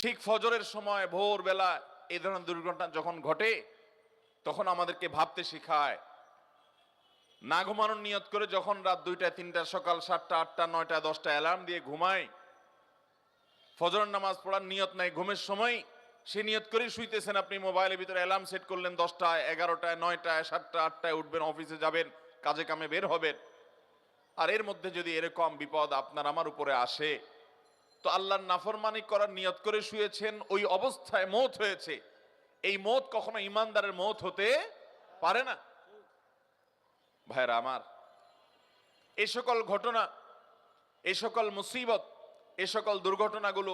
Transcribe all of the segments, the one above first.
ঠিক ফজরের সময় ভোরবেলা এই ধরনের দুর্ঘটনা যখন ঘটে তখন আমাদেরকে ভাবতে শেখায়। না ঘুমানোর নিয়ত করে যখন রাত 2টা 3টা সকাল 7টা 8টা 9টা 10টা অ্যালার্ম দিয়ে ঘুমায়, ফজরের নামাজ পড়ার নিয়ত নাই, ঘুমের সময় সে নিয়ত করেই শুইতেছেন। আপনি মোবাইলের ভিতরে অ্যালার্ম সেট করলেন 10টায় 11টায় 9টায় 7টা 8টায় উঠবেন, অফিসে যাবেন, কাজে কামে বের হবেন। আর এর মধ্যে যদি এরকম বিপদ আপনার আমার উপরে আসে, তো আল্লাহর নাফরমানি করার নিয়ত করে শুয়েছেন, ওই অবস্থায় মওত হয়েছে। এই মওত কখনো ইমানদারের মওত হতে পারে না। ভাইরা আমার, এই সকল ঘটনা, এই সকল মুসিবত, এই সকল দুর্ঘটনাগুলো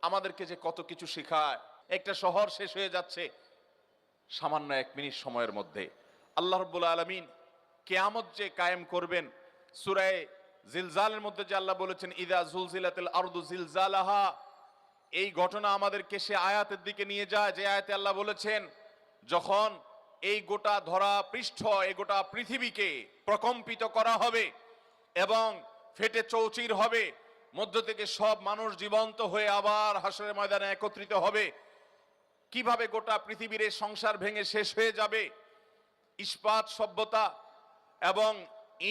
আমাদেরকে যে কত কিছু শেখায়। একটা শহর শেষ হয়ে যাচ্ছে সামান্য 1 মিনিট সময়ের মধ্যে। আল্লাহ রাব্বুল আলামিন কিয়ামত যে কায়েম করবেন, সূরা জিলজালের মধ্যে যে আল্লাহ বলেছেন ইযা জুলজিলাতিল আরদু জিলজালাহা, এই ঘটনা আমাদেরকে সে আয়াতের দিকে নিয়ে যায় যে আয়াতে আল্লাহ বলেছেন যখন এই গোটা ধরা পৃষ্ঠ, এই গোটা পৃথিবীকে প্রকম্পিত করা হবে এবং ফেটে চৌচির হবে, মধ্য থেকে সব মানুষ জীবন্ত হয়ে আবার হাসরের ময়দানে একত্রিত হবে। কিভাবে গোটা পৃথিবীর এই সংসার ভেঙে শেষ হয়ে যাবে, ইস্পাত সভ্যতা এবং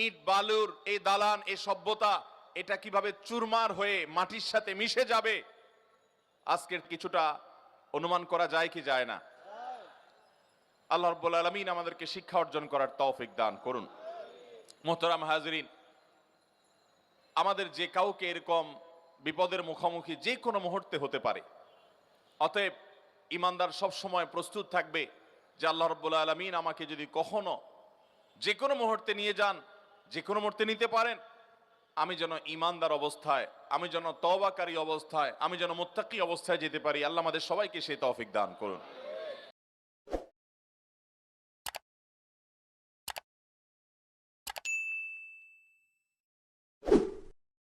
ইট বালুর এই দালান, এই সভ্যতা, এটা কিভাবে চুরমার হয়ে মাটির সাথে মিশে যাবে, আজকের কিছুটা অনুমান করা যায় কি যায় না? আল্লাহ রাব্বুল আলামিন আমাদেরকে শিক্ষা অর্জন করার তৌফিক দান করুন। মোহতারাম হাজরিন, আমাদের যে কাউকে এরকম বিপদের মুখোমুখি যে কোনো মুহূর্তে হতে পারে। অতএব ইমানদার সব সময় প্রস্তুত থাকবে যে আল্লাহ রাব্বুল আলামিন আমাকে যদি কখনো যে কোনো মুহূর্তে নিয়ে যান, যে কোনো মুহূর্তে নিতে পারেন, আমি যেন ইমানদার অবস্থায়, আমি যেন তওবাকারী অবস্থায়, আমি যেন মুত্তাকি অবস্থায় যেতে পারি। আল্লাহ আমাদের সবাইকে সেই তৌফিক দান করুন।